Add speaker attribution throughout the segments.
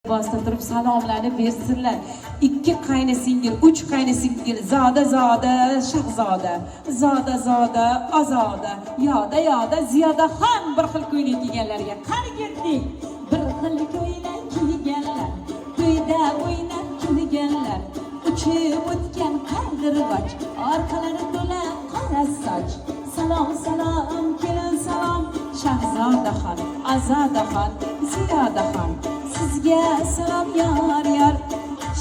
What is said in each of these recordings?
Speaker 1: Bosda turib salomlarni bersinlar. 2 qayni singil, 3 qayni singil, zoda shahzoda, zoda azoda, yoda ziyoda ham bir xil ko'ylak kiyganlarga qani ketdik. Bir xil ko'ylak kiyganlar, to'yda o'ynab kulganlar, uchib o'tgan qaldirg'och, orqalari to'la qora soch. Salom kelin salom, shahzodaxon, azodaxon, ziyodaxon. Sizga salom yor,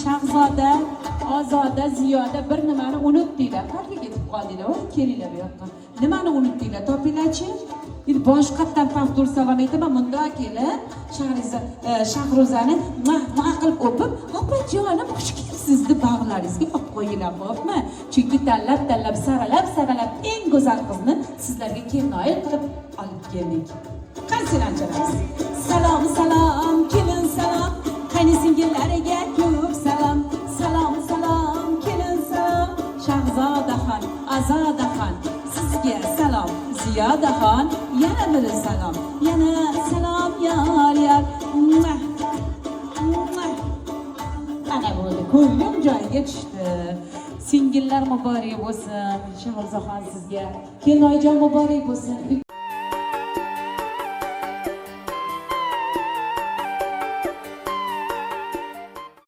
Speaker 1: shahzoda, ozoda, ziyoda bir nimani unutdinglar. Qayerga ketib qoldinglar? Voy, kelinglar bu yoqqa. Nimani unutdinglar? Topinglar-chi. Boshqatdan paftur salom aytaman, bunda kelib, Shahruzani qilib o'pib, "Opajonim, xush kelibsiz" deb bag'laringizga olib qo'yinglar, xo'pmi? Chunki tanlab, saralab eng go'zal qizni sizlarga kelinoyi qilib olib keldik. Qanday anjiramiz? Salom, kelin salom, qayni singillariga ko'p salom. Salom, kelin salom, shahzodaxon, azodaxon, sizga salom, ziyodaxon, yana bir salom, yor. Ana bo'ldi, ko'nglim joyiga tushdi. Singillar muborak bo'lsin, Shahzodaxon sizga, kelinoyijon muborak bo'lsin.